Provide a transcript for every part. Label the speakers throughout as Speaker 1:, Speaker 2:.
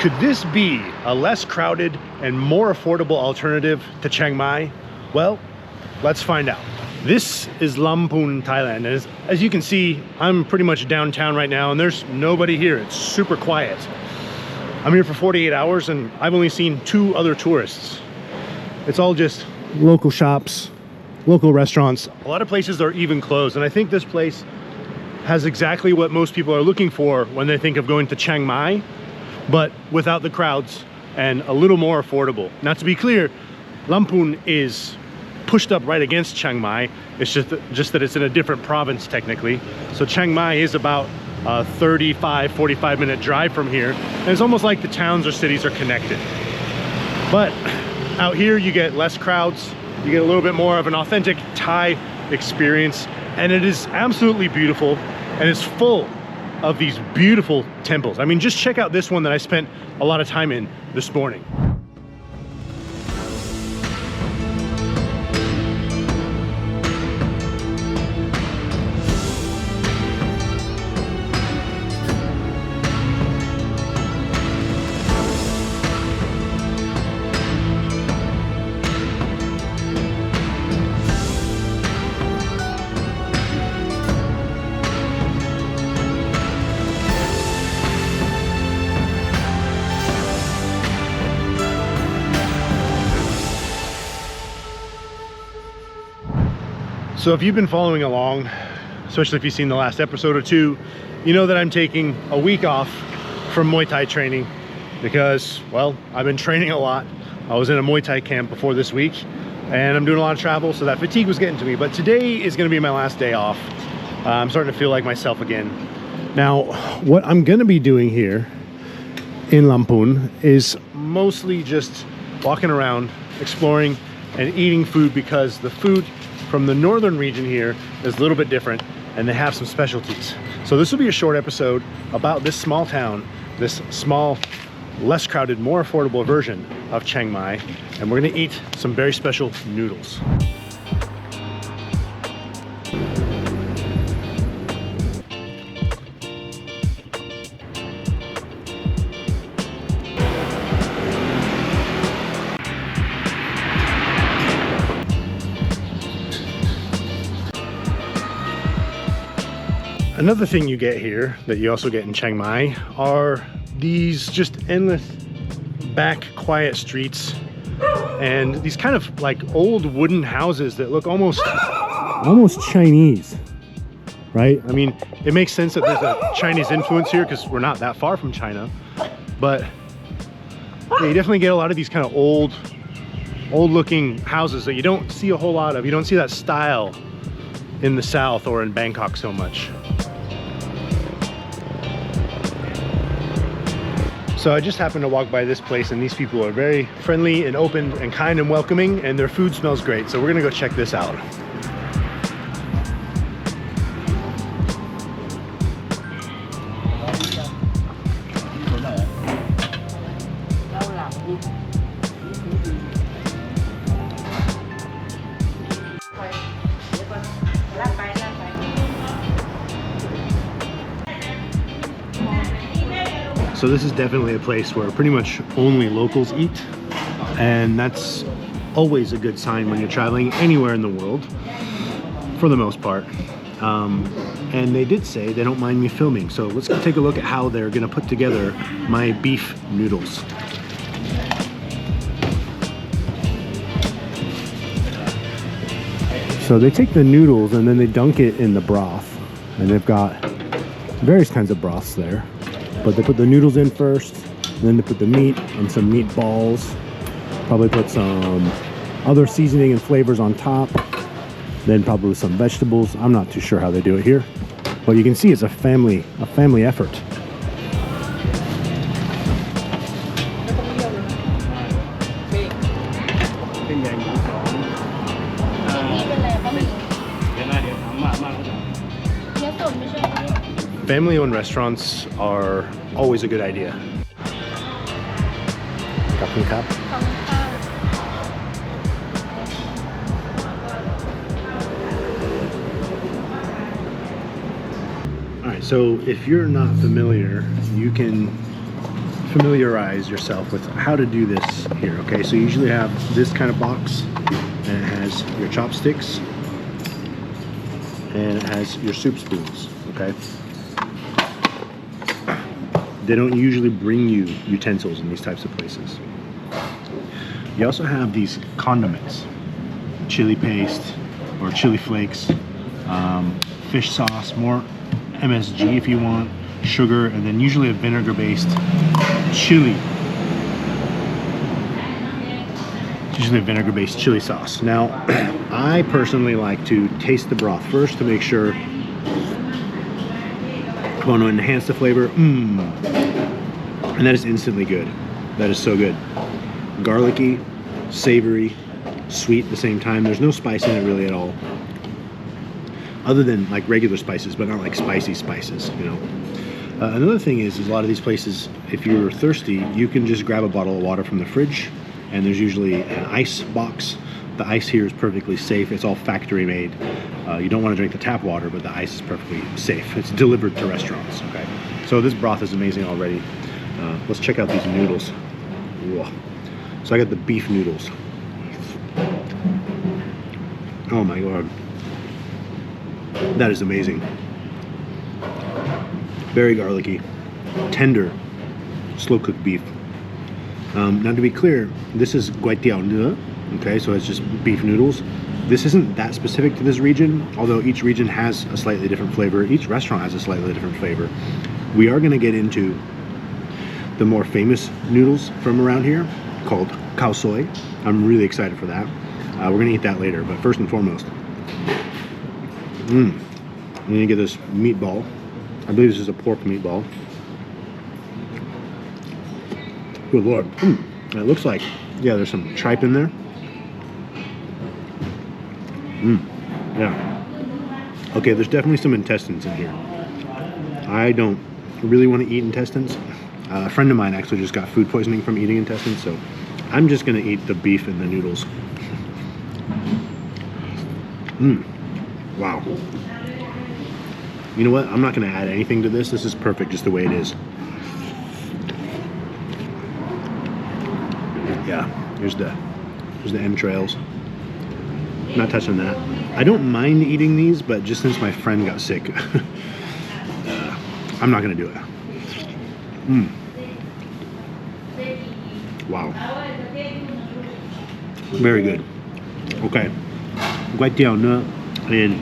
Speaker 1: Could this be a less crowded and more affordable alternative to Chiang Mai? Well, let's find out. This is Lamphun, Thailand. And as you can see, I'm pretty much downtown right now and there's nobody here. It's super quiet. I'm here for 48 hours and I've only seen 2 other tourists. It's all just local shops, local restaurants. A lot of places are even closed. And I think this place has exactly what most people are looking for when they think of going to Chiang Mai, but without the crowds and a little more affordable. Now, to be clear, Lampun is pushed up right against Chiang Mai. It's just that it's in a different province technically. So Chiang Mai is about a 45 minute drive from here. And it's almost like the towns or cities are connected. But out here you get less crowds. You get a little bit more of an authentic Thai experience. And it is absolutely beautiful. And it's full of these beautiful temples. I mean, just check out this one that I spent a lot of time in this morning. So if you've been following along, especially if you've seen the last episode or 2, you know that I'm taking a week off from Muay Thai training because, well, I've been training a lot. I was in a Muay Thai camp before this week and I'm doing a lot of travel, so that fatigue was getting to me. But today is gonna be my last day off. I'm starting to feel like myself again. Now, what I'm gonna be doing here in Lampun is mostly just walking around, exploring and eating food, because the food from the northern region here is a little bit different and they have some specialties. So this will be a short episode about this small town, this small, less crowded, more affordable version of Chiang Mai, and we're gonna eat some very special noodles. Another thing you get here that you also get in Chiang Mai are these just endless back quiet streets and these kind of like old wooden houses that look almost Chinese, right? I mean, it makes sense that there's a Chinese influence here because we're not that far from China, but yeah, you definitely get a lot of these kind of old looking houses that you don't see a whole lot of. You don't see that style in the south or in Bangkok so much. So I just happened to walk by this place and these people are very friendly and open and kind and welcoming, and their food smells great. So we're gonna go check this out. So this is definitely a place where pretty much only locals eat, and that's always a good sign when you're traveling anywhere in the world, for the most part. And they did say they don't mind me filming, so let's go take a look at how they're gonna put together my beef noodles. So they take the noodles and then they dunk it in the broth, and they've got various kinds of broths there. But they put the noodles in first, then they put the meat and some meatballs, probably put some other seasoning and flavors on top, then probably some vegetables. I'm not too sure how they do it here, but you can see it's a family effort. Family-owned restaurants are always a good idea. Lamphun Cup. All right, so if you're not familiar, you can familiarize yourself with how to do this here, okay? So you usually have this kind of box, and it has your chopsticks, and it has your soup spoons, okay? They don't usually bring you utensils in these types of places. You also have these condiments, chili paste or chili flakes, fish sauce, more MSG if you want, sugar, and then usually a vinegar-based chili. Usually a vinegar-based chili sauce. Now, I personally like to taste the broth first to make sure I want to enhance the flavor. And that is instantly good. That is so good. Garlicky, savory, sweet at the same time. There's no spice in it really at all, other than like regular spices, but not like spicy spices, you know. Another thing is a lot of these places, if you're thirsty, you can just grab a bottle of water from the fridge, and there's usually an ice box. The ice here is perfectly safe. It's all factory made. You don't want to drink the tap water, but the ice is perfectly safe. It's delivered to restaurants, okay? So this broth is amazing already. Let's check out these noodles. Whoa. So I got the beef noodles. Oh my God. That is amazing. Very garlicky, tender, slow-cooked beef. Now to be clear, this is guai tiao ne, okay, so it's just beef noodles. This isn't that specific to this region, although each region has a slightly different flavor. Each restaurant has a slightly different flavor. We are going to get into the more famous noodles from around here called Khao Soy. I'm really excited for that. We're going to eat that later, but first and foremost, I'm going to get this meatball. I believe this is a pork meatball. Good Lord. It looks like, yeah, there's some tripe in there. Yeah. Okay, there's definitely some intestines in here. I don't really want to eat intestines. A friend of mine actually just got food poisoning from eating intestines, so I'm just going to eat the beef and the noodles. Wow. You know what? I'm not going to add anything to this. This is perfect just the way it is. Yeah, here's the entrails. Not touching that. I don't mind eating these, but just since my friend got sick, I'm not going to do it. Wow. Very good. Okay. Guai tiao ne in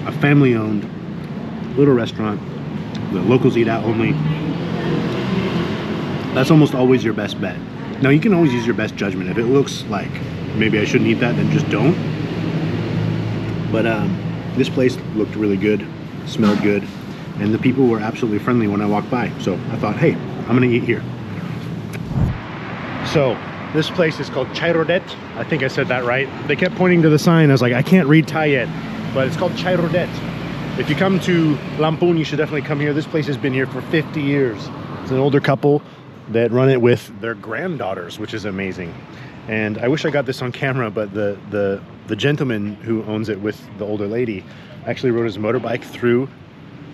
Speaker 1: a family-owned little restaurant. The locals eat out only. That's almost always your best bet. Now, you can always use your best judgment. If it looks like maybe I shouldn't eat that, then just don't. But this place looked really good, smelled good, and the people were absolutely friendly when I walked by. So I thought, hey, I'm gonna eat here. So this place is called Chai Rodet. I think I said that right. They kept pointing to the sign. I was like, I can't read Thai yet, but it's called Chai Rodet. If you come to Lampun, you should definitely come here. This place has been here for 50 years. It's an older couple that run it with their granddaughters, which is amazing. And I wish I got this on camera, but the gentleman who owns it with the older lady actually rode his motorbike through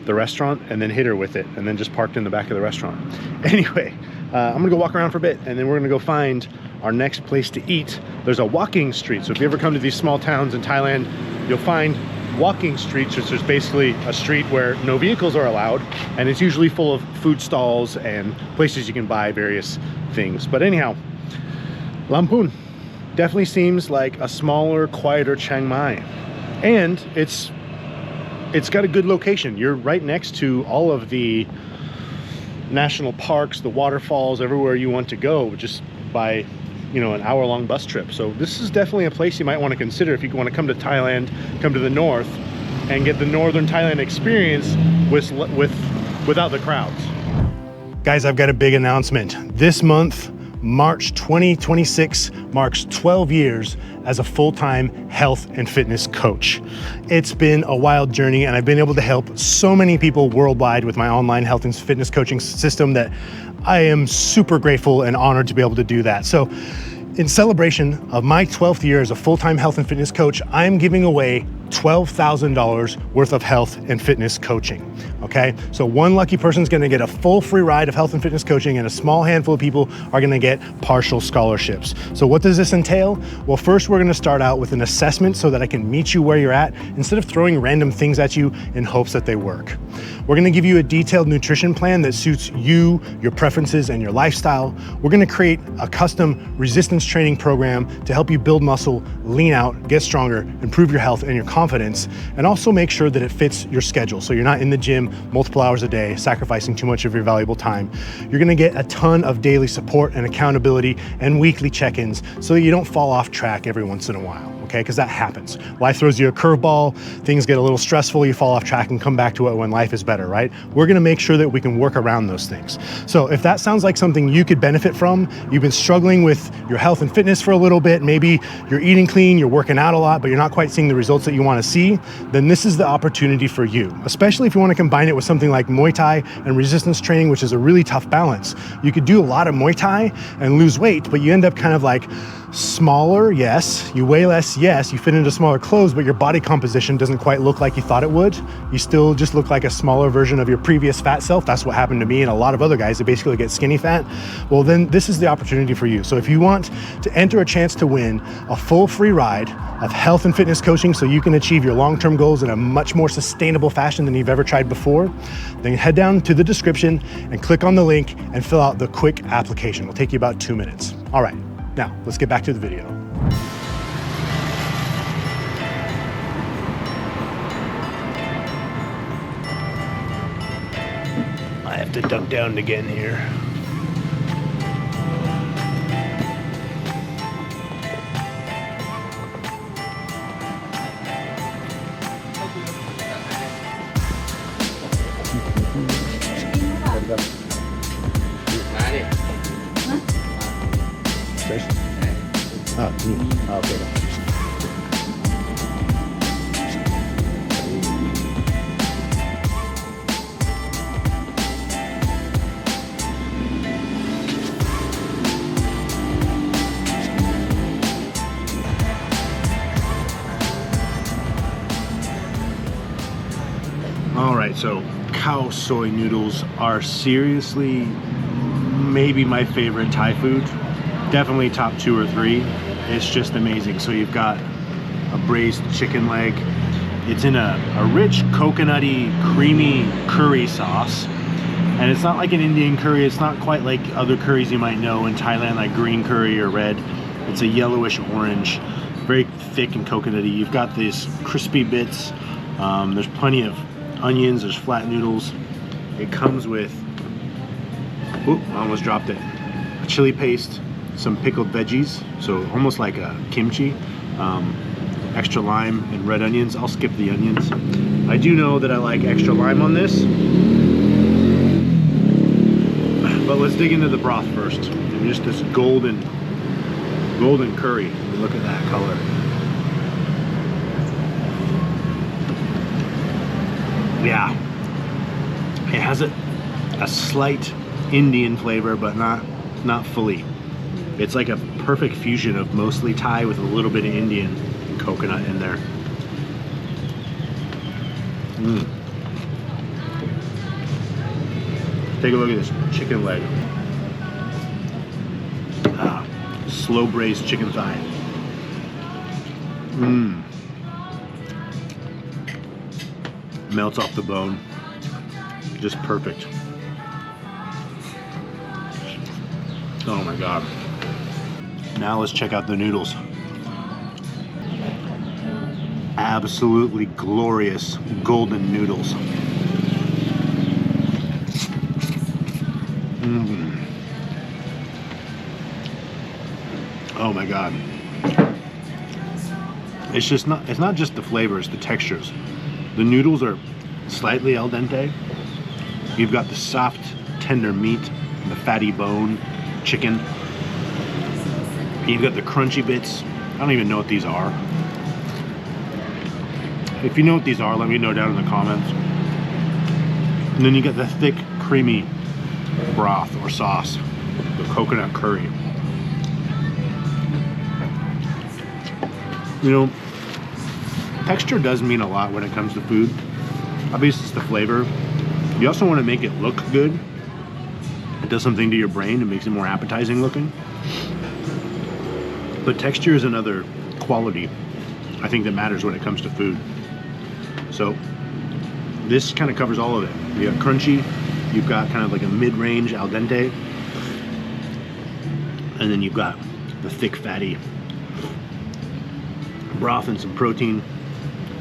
Speaker 1: the restaurant and then hit her with it and then just parked in the back of the restaurant. Anyway, I'm gonna go walk around for a bit and then we're gonna go find our next place to eat. There's a walking street. So if you ever come to these small towns in Thailand, you'll find walking streets, which is basically a street where no vehicles are allowed, and it's usually full of food stalls and places you can buy various things. But anyhow, Lampun definitely seems like a smaller, quieter Chiang Mai, and it's got a good location. You're right next to all of the national parks, the waterfalls, everywhere you want to go, just by, you know, an hour-long bus trip. So this is definitely a place you might want to consider if you want to come to Thailand, come to the north, and get the northern Thailand experience without the crowds. Guys, I've got a big announcement. This month, March 2026, marks 12 years as a full-time health and fitness coach. It's been a wild journey, and I've been able to help so many people worldwide with my online health and fitness coaching system that I am super grateful and honored to be able to do that. So in celebration of my 12th year as a full-time health and fitness coach, I'm giving away $12,000 worth of health and fitness coaching, okay? So one lucky person is gonna get a full free ride of health and fitness coaching, and a small handful of people are gonna get partial scholarships. So what does this entail? Well, first we're gonna start out with an assessment so that I can meet you where you're at instead of throwing random things at you in hopes that they work. We're gonna give you a detailed nutrition plan that suits you, your preferences, and your lifestyle. We're gonna create a custom resistance training program to help you build muscle, lean out, get stronger, improve your health and your confidence, and also make sure that it fits your schedule so you're not in the gym multiple hours a day, sacrificing too much of your valuable time. You're gonna get a ton of daily support and accountability and weekly check-ins so that you don't fall off track every once in a while. Okay, because that happens. Life throws you a curveball, things get a little stressful, you fall off track and come back to it when life is better, right? We're gonna make sure that we can work around those things. So if that sounds like something you could benefit from, you've been struggling with your health and fitness for a little bit, maybe you're eating clean, you're working out a lot, but you're not quite seeing the results that you wanna see, then this is the opportunity for you, especially if you wanna combine it with something like Muay Thai and resistance training, which is a really tough balance. You could do a lot of Muay Thai and lose weight, but you end up kind of like smaller, yes. You weigh less, yes. You fit into smaller clothes, but your body composition doesn't quite look like you thought it would. You still just look like a smaller version of your previous fat self. That's what happened to me and a lot of other guys that basically get skinny fat. Well, then this is the opportunity for you. So if you want to enter a chance to win a full free ride of health and fitness coaching so you can achieve your long-term goals in a much more sustainable fashion than you've ever tried before, then head down to the description and click on the link and fill out the quick application. It'll take you about 2 minutes. All right. Now, let's get back to the video. I have to duck down to get in here. Okay. All right, so Khao Soy noodles are seriously maybe my favorite Thai food. Definitely top 2 or 3. It's just amazing. So you've got a braised chicken leg. It's in a rich coconutty, creamy curry sauce. And it's not like an Indian curry. It's not quite like other curries you might know in Thailand, like green curry or red. It's a yellowish orange, very thick and coconutty. You've got these crispy bits. There's plenty of onions, there's flat noodles. It comes with, oop, I almost dropped it, a chili paste, some pickled veggies, so almost like a kimchi, extra lime and red onions. I'll skip the onions. I do know that I like extra lime on this, but let's dig into the broth first. And just this golden curry. Look at that color. Yeah, it has a slight Indian flavor, but not fully. It's like a perfect fusion of mostly Thai with a little bit of Indian and coconut in there. Take a look at this chicken leg. Slow braised chicken thigh. Melts off the bone. Just perfect. Oh my God. Now let's check out the noodles. Absolutely glorious golden noodles. Oh my God. It's not just the flavors, the textures. The noodles are slightly al dente. You've got the soft, tender meat, the fatty bone, chicken. You've got the crunchy bits. I don't even know what these are. If you know what these are, let me know down in the comments. And then you got the thick, creamy broth or sauce, the coconut curry. You know, Texture does mean a lot when it comes to food. Obviously, it's the flavor. You also want to make it look good. It does something to your brain. It makes it more appetizing looking. But texture is another quality, I think, that matters when it comes to food. So this kind of covers all of it. You got crunchy, you've got kind of like a mid-range al dente, and then you've got the thick fatty broth and some protein.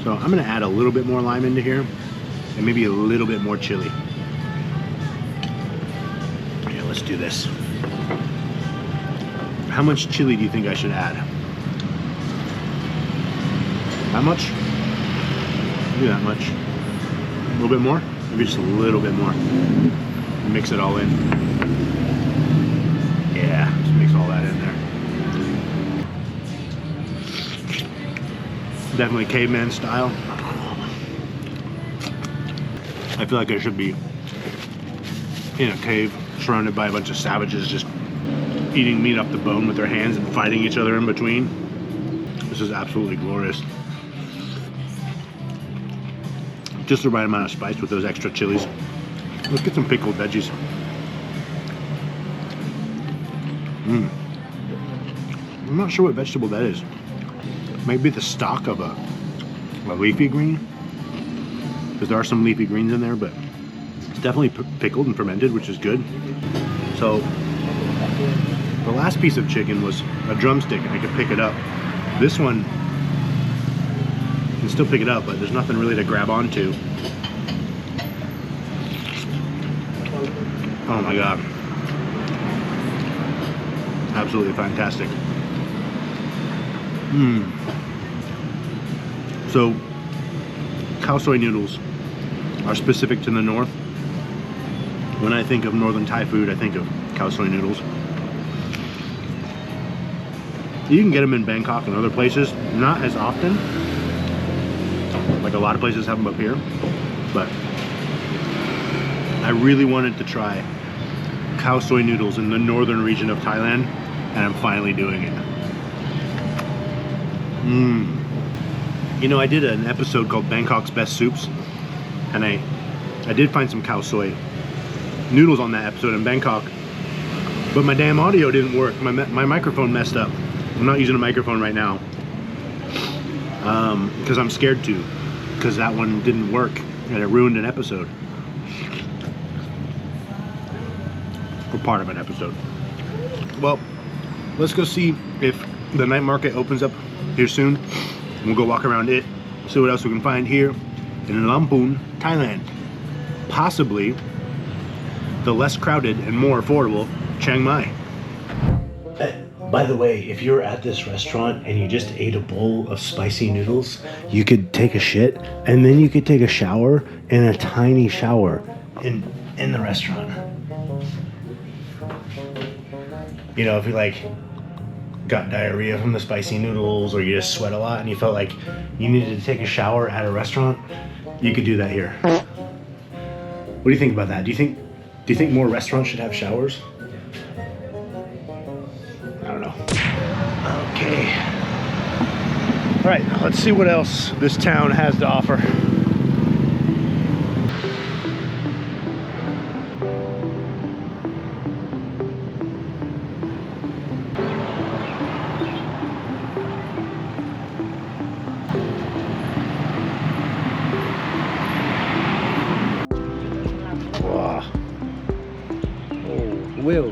Speaker 1: So I'm gonna add a little bit more lime into here and maybe a little bit more chili. Yeah, let's do this. How much chili do you think I should add? That much? Maybe that much. A little bit more? Maybe just a little bit more. Mix it all in. Yeah, just mix all that in there. Definitely caveman style. I feel like I should be in a cave surrounded by a bunch of savages just eating meat off the bone with their hands and fighting each other in between. This is absolutely glorious. Just the right amount of spice with those extra chilies. Let's get some pickled veggies. I'm not sure what vegetable that is. Maybe the stalk of a leafy green, because there are some leafy greens in there, but it's definitely pickled and fermented, which is good. So the last piece of chicken was a drumstick and I could pick it up. This one, you can still pick it up, but there's nothing really to grab onto. Oh my God. Absolutely fantastic. So, Khao Soy noodles are specific to the north. When I think of northern Thai food, I think of Khao Soy noodles. You can get them in Bangkok and other places, not as often. Like a lot of places have them up here, but I really wanted to try Khao Soy noodles in the northern region of Thailand, and I'm finally doing it. You know, I did an episode called Bangkok's Best Soups, and I did find some Khao Soy noodles on that episode in Bangkok, but my damn audio didn't work. My microphone messed up. I'm not using a microphone right now because I'm scared to, because that one didn't work and it ruined an episode, or part of an episode. Well, let's go see if the night market opens up here soon. We'll go walk around it, see what else we can find here in Lamphun, Thailand. Possibly the less crowded and more affordable Chiang Mai. By the way, if you're at this restaurant and you just ate a bowl of spicy noodles, you could take a shit and then you could take a shower in a tiny shower in the restaurant. You know, if you like got diarrhea from the spicy noodles, or you just sweat a lot and you felt like you needed to take a shower at a restaurant, you could do that here. What do you think about that? Do you think more restaurants should have showers? I don't know. Okay. All right, let's see what else this town has to offer.
Speaker 2: Will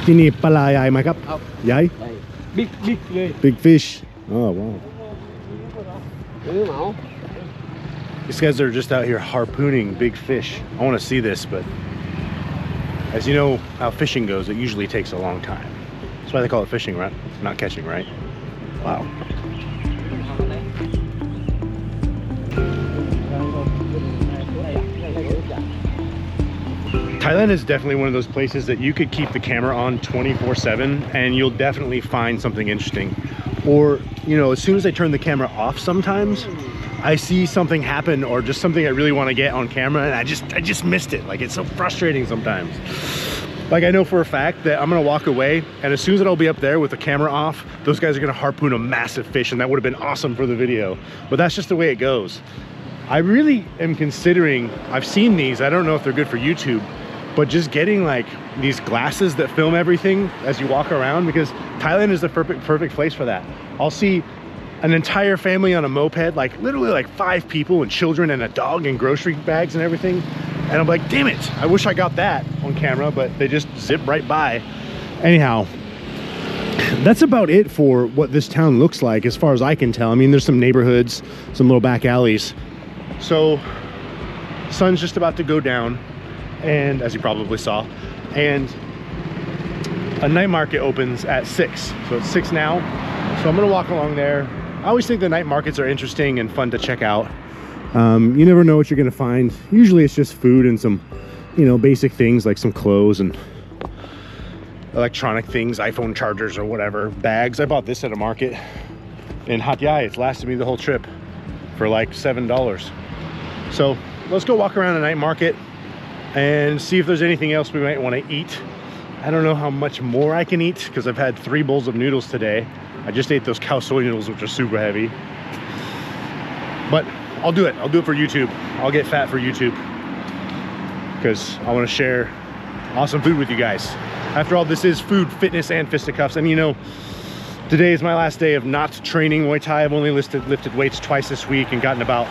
Speaker 1: ที่นี่ปลาใหญ่ไหมครับ
Speaker 2: ครับ
Speaker 1: ใหญ่
Speaker 2: big เลย
Speaker 1: Big fish. Oh wow.
Speaker 2: ซื้อเหมา
Speaker 1: These guys are just out here harpooning big fish. I want to see this, but as you know how fishing goes, it usually takes a long time. That's why they call it fishing, right? Not catching, right? Wow. Thailand is definitely one of those places that you could keep the camera on 24/7 and you'll definitely find something interesting. Or, you know, as soon as I turn the camera off sometimes, I see something happen or just something I really want to get on camera and I just missed it. Like, it's so frustrating sometimes. Like, I know for a fact that I'm gonna walk away, and as soon as I'll be up there with the camera off, those guys are gonna harpoon a massive fish, and that would have been awesome for the video. But that's just the way it goes. I really am considering, I've seen these, I don't know if they're good for YouTube, but just getting like these glasses that film everything as you walk around, because Thailand is the perfect place for that. I'll see an entire family on a moped, like literally like 5 people and children and a dog and grocery bags and everything. And I'm like, damn it, I wish I got that on camera, but they just zip right by. Anyhow, that's about it for what this town looks like as far as I can tell. I mean, there's some neighborhoods, some little back alleys. So sun's just about to go down, and as you probably saw, and a night market opens at 6. So it's 6 now. So I'm gonna walk along there. I always think the night markets are interesting and fun to check out. You never know what you're gonna find. Usually it's just food and some, you know, basic things like some clothes and electronic things, iPhone chargers or whatever, bags. I bought this at a market in Hat Yai. It's lasted me the whole trip for like $7. So let's go walk around the night market and see if there's anything else we might want to eat. I don't know how much more I can eat because I've had 3 bowls of noodles today. I just ate those Khao Soy noodles, which are super heavy. But I'll do it. I'll do it for YouTube. I'll get fat for YouTube because I want to share awesome food with you guys. After all, this is food, fitness, and fisticuffs. And you know, today is my last day of not training Muay Thai. I've only lifted weights twice this week and gotten about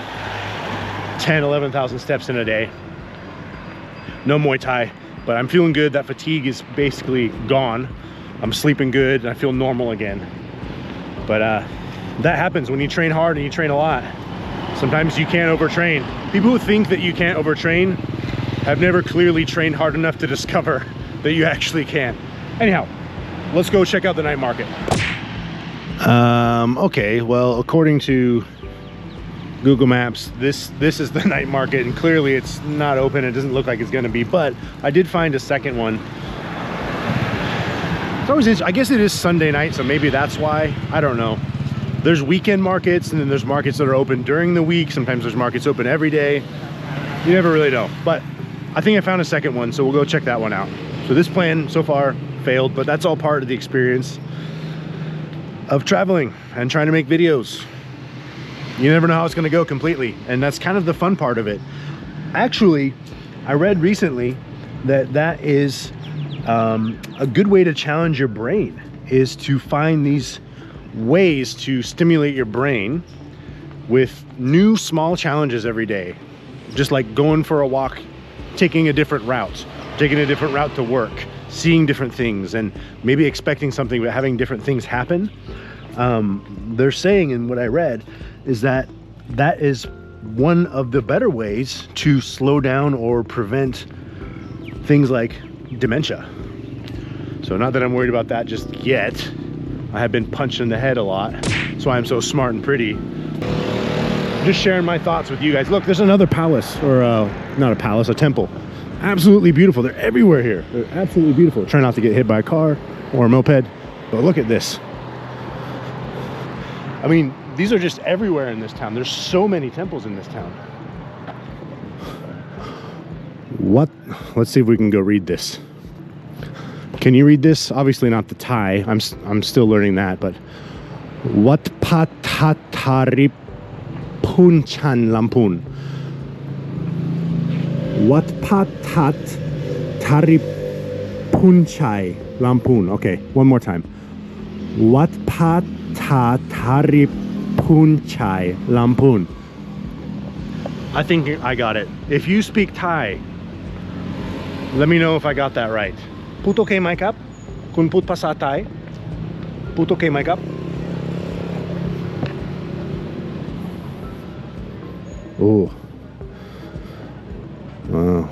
Speaker 1: 11,000 steps in a day. No Muay Thai, but I'm feeling good. That fatigue is basically gone. I'm sleeping good and I feel normal again. But that happens when you train hard and you train a lot. Sometimes you can't overtrain. People who think that you can't overtrain have never clearly trained hard enough to discover that you actually can. Anyhow, let's go check out the night market. Okay, well, according to Google Maps, this is the night market, and clearly it's not open. It doesn't look like it's gonna be, but I did find a second one. It's always, I guess it is Sunday night, so maybe that's why. I don't know. There's weekend markets, and then there's markets that are open during the week. Sometimes there's markets open every day. You never really know, but I think I found a second one, so we'll go check that one out. So this plan so far failed, but that's all part of the experience of traveling and trying to make videos. You never know how it's going to go completely, and that's kind of the fun part of it. Actually, I read recently that that is a good way to challenge your brain, is to find these ways to stimulate your brain with new small challenges every day. Just like going for a walk, taking a different route to work, seeing different things, and maybe expecting something but having different things happen. They're saying, in what I read, is that that is one of the better ways to slow down or prevent things like dementia. So not that I'm worried about that just yet. I have been punched in the head a lot. That's why I'm so smart and pretty. Just sharing my thoughts with you guys. Look, there's another palace, or not a palace, a temple. Absolutely beautiful. They're everywhere here. They're absolutely beautiful. Try not to get hit by a car or a moped, but look at this. I mean, these are just everywhere in this town. There's so many temples in this town. What? Let's see if we can go read this. Can you read this? Obviously not the Thai. I'm still learning that, but Wat Patatari Punchan Lampun. Wat Patat Tari Punchai Lampun. Okay, one more time. Wat Patatari Punchai Lampun. I think I got it. If you speak Thai, let me know if I got that right. Puto kay mai kap? Kun put pasa Thai? Puto kay mai kap? Oh. Wow.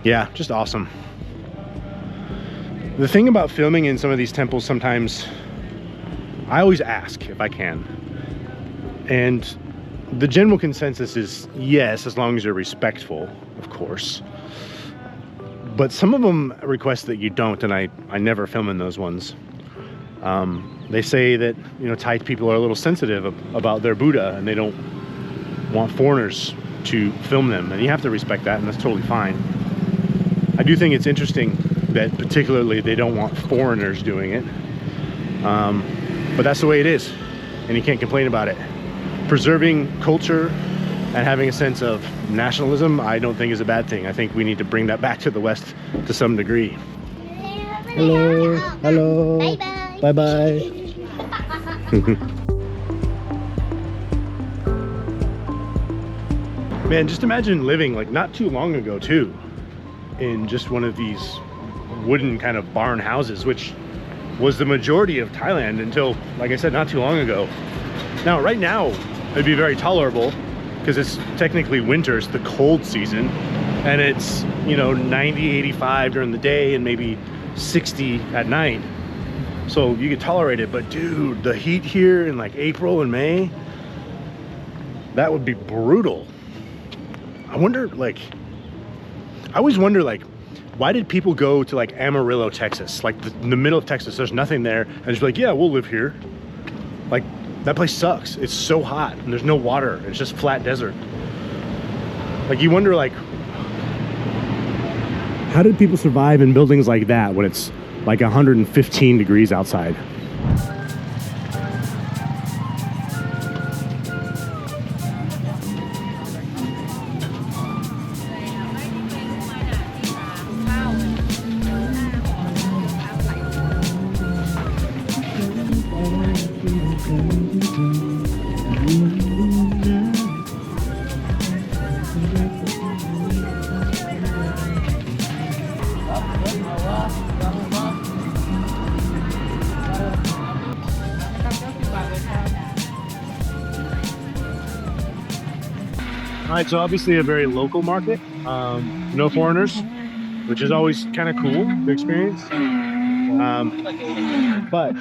Speaker 1: Yeah, just awesome. The thing about filming in some of these temples, sometimes I always ask if I can, and the general consensus is yes, as long as you're respectful, of course. But some of them request that you don't, and I never film in those ones. They say that, you know, Thai people are a little sensitive about their Buddha, and they don't want foreigners to film them, and you have to respect that, and that's totally fine. I do think it's interesting that particularly they don't want foreigners doing it. But that's the way it is, and you can't complain about it. Preserving culture and having a sense of nationalism, I don't think is a bad thing. I think we need to bring that back to the West to some degree. Hello, hello, bye bye. Man, just imagine living like not too long ago too in just one of these wooden kind of barn houses, which was the majority of Thailand until, like I said, not too long ago. Now, right now, it'd be very tolerable because it's technically winter, it's the cold season, and it's, you know, 90, 85 during the day and maybe 60 at night. So you could tolerate it, but dude, the heat here in like April and May, that would be brutal. I wonder, like, I always wonder, like, why did people go to like Amarillo, Texas? Like in the middle of Texas, there's nothing there, and just be like, yeah, we'll live here. Like, that place sucks. It's so hot and there's no water. It's just flat desert. Like, you wonder, like, how did people survive in buildings like that when it's like 115 degrees outside? All right, so obviously a very local market, no foreigners, which is always kind of cool to experience. But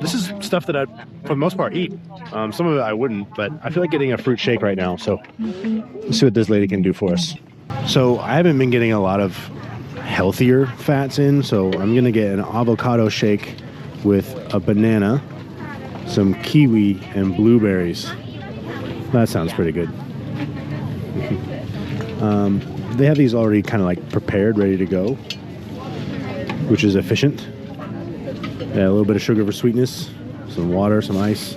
Speaker 1: this is stuff that I, for the most part, eat. Some of it I wouldn't, but I feel like getting a fruit shake right now. So let's see what this lady can do for us. So I haven't been getting a lot of healthier fats in, so I'm gonna get an avocado shake with a banana, some kiwi, and blueberries. That sounds pretty good. They have these already kind of like prepared, ready to go, which is efficient. Yeah, a little bit of sugar for sweetness, some water, some ice.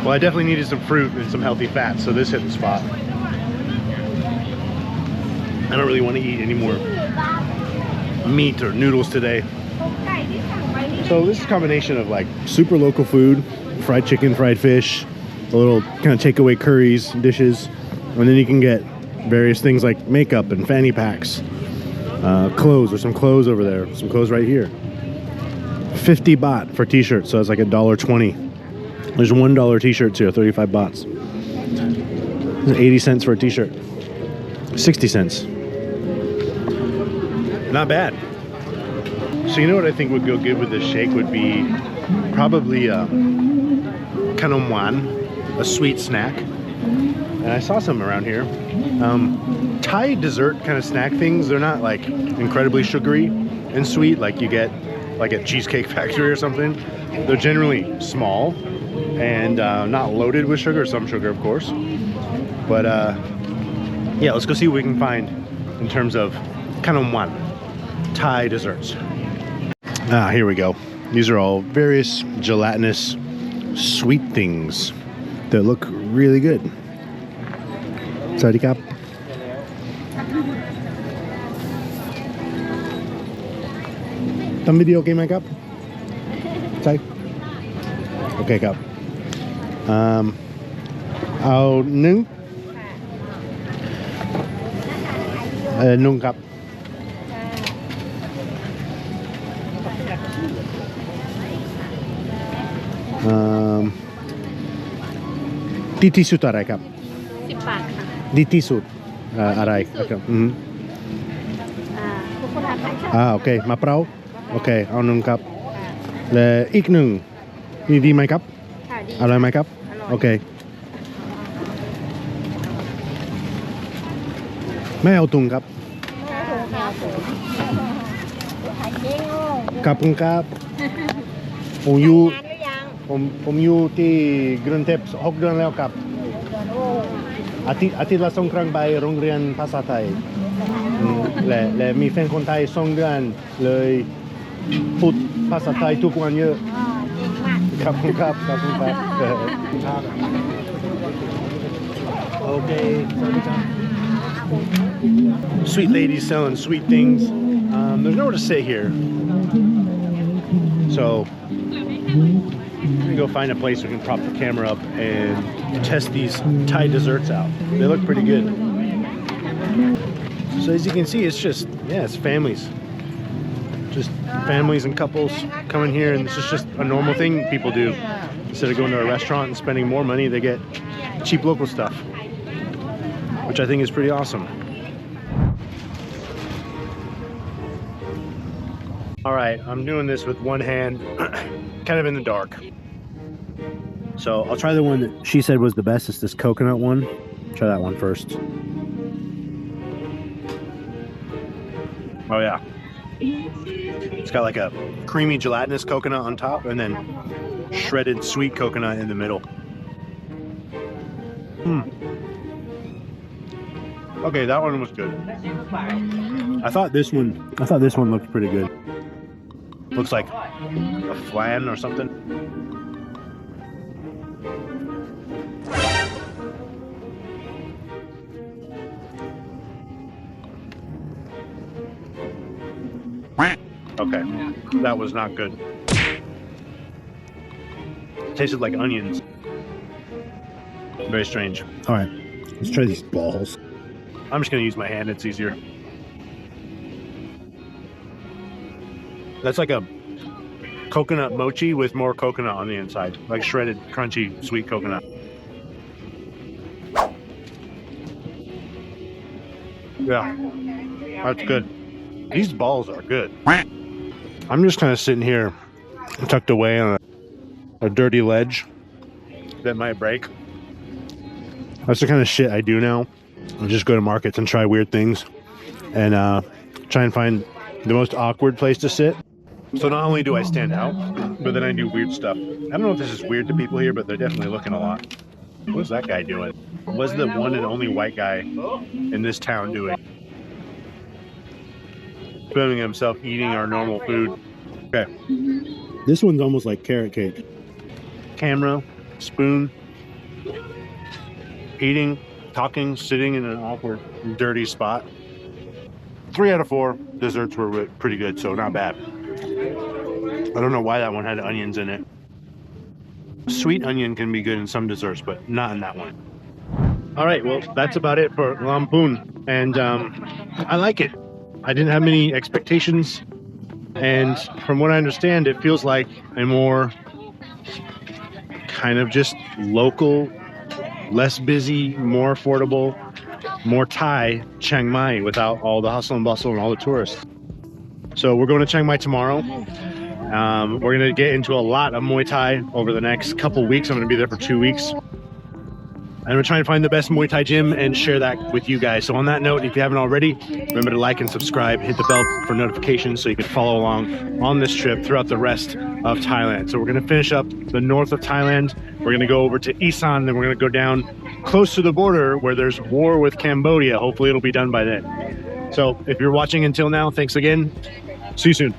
Speaker 1: Well, I definitely needed some fruit and some healthy fats, so this hit the spot. I don't really want to eat any more meat or noodles today. So this is a combination of like super local food, fried chicken, fried fish, a little kind of takeaway curries, dishes, and then you can get various things like makeup and fanny packs, clothes. There's some clothes over there, some clothes right here. 50 baht for t-shirts, so it's like $1.20. There's $1 t-shirts here, 35 bahts. There's 80 cents for a t-shirt, 60 cents. Not bad. So you know what I think would go good with this shake would be probably kanamwan, a sweet snack. And I saw some around here. Thai dessert kind of snack things, they're not like incredibly sugary and sweet like you get like at Cheesecake Factory or something. They're generally small and not loaded with sugar, some sugar of course. But yeah, let's go see what we can find in terms of kanamwan, Thai desserts. Ah, here we go. These are all various gelatinous sweet things that look really good. Sawadee krap. Tăm video okay ไหมครับ ใช่ โอเคครับ เอานึ่งนุ่งครับ ดีที่สุดอะไรครับ
Speaker 3: 10 บาทค่ะ
Speaker 1: ดีที่สุดอะไรครับ
Speaker 3: คุกคุระค่ะ
Speaker 1: โอเคมะพร้าวโอเคเอาหนึ่งครับและอีกหนึ่งนี่ดีไหมครับ
Speaker 3: ค่ะดี
Speaker 1: อร่อยไหมครับ
Speaker 3: อร่อย
Speaker 1: โอเคไม่เอาตุงครับขอบคุณครับ ผมอยู่
Speaker 3: นานหรือยัง
Speaker 1: ผมอยู่ที่กรุงเทพ6 เดือนแล้วครับ
Speaker 3: โอ้
Speaker 1: อาทิตย์ละ2 ครั้งไปโรงเรียนภาษาไทยและมีแฟนคนไทย2 เดือนเลยพูดภาษาไทยทุกวันเยอะ
Speaker 3: เก่งมาก
Speaker 1: ครับคุณครับครับคุณครับโอเค Sweet ladies selling sweet things. There's nowhere to sit here, so I'm gonna go find a place we can prop the camera up and test these Thai desserts out. They look pretty good. So as you can see, it's just, yeah, it's families. Just families and couples coming here, and this is just a normal thing people do. Instead of going to a restaurant and spending more money, they get cheap local stuff, which I think is pretty awesome. All right, I'm doing this with one hand, kind of in the dark. So I'll try the one that she said was the best. It's this coconut one. Try that one first. Oh yeah. It's got like a creamy gelatinous coconut on top and then shredded sweet coconut in the middle. Okay, that one was good. I thought this one looked pretty good. Looks like a flan or something. Okay, that was not good. Tasted like onions. Very strange. All right, let's try these balls. I'm just gonna use my hand, it's easier. That's like a coconut mochi with more coconut on the inside, like shredded, crunchy, sweet coconut. Yeah, that's good. These balls are good. I'm just kind of sitting here tucked away on a dirty ledge that might break. That's the kind of shit I do now. I just go to markets and try weird things and try and find the most awkward place to sit. So not only do I stand out, but then I do weird stuff. I don't know if this is weird to people here, but they're definitely looking a lot. What's that guy doing? What's the one and only white guy in this town doing? Filming himself eating our normal food. Okay. This one's almost like carrot cake. Camera, spoon, eating, talking, sitting in an awkward, dirty spot. 3 out of 4 desserts were pretty good, so not bad. I don't know why that one had onions in it. Sweet onion can be good in some desserts, but not in that one. All right, well, that's about it for Lampun, and I like it. I didn't have many expectations, and from what I understand, it feels like a more kind of just local, less busy, more affordable, more Thai Chiang Mai without all the hustle and bustle and all the tourists. So we're going to Chiang Mai tomorrow. We're going to get into a lot of Muay Thai over the next couple weeks. I'm going to be there for 2 weeks. And we're trying to find the best Muay Thai gym and share that with you guys. So on that note, if you haven't already, remember to like and subscribe, hit the bell for notifications so you can follow along on this trip throughout the rest of Thailand. So we're going to finish up the north of Thailand. We're going to go over to Isan, then we're going to go down close to the border where there's war with Cambodia. Hopefully it'll be done by then. So if you're watching until now, thanks again. See you soon.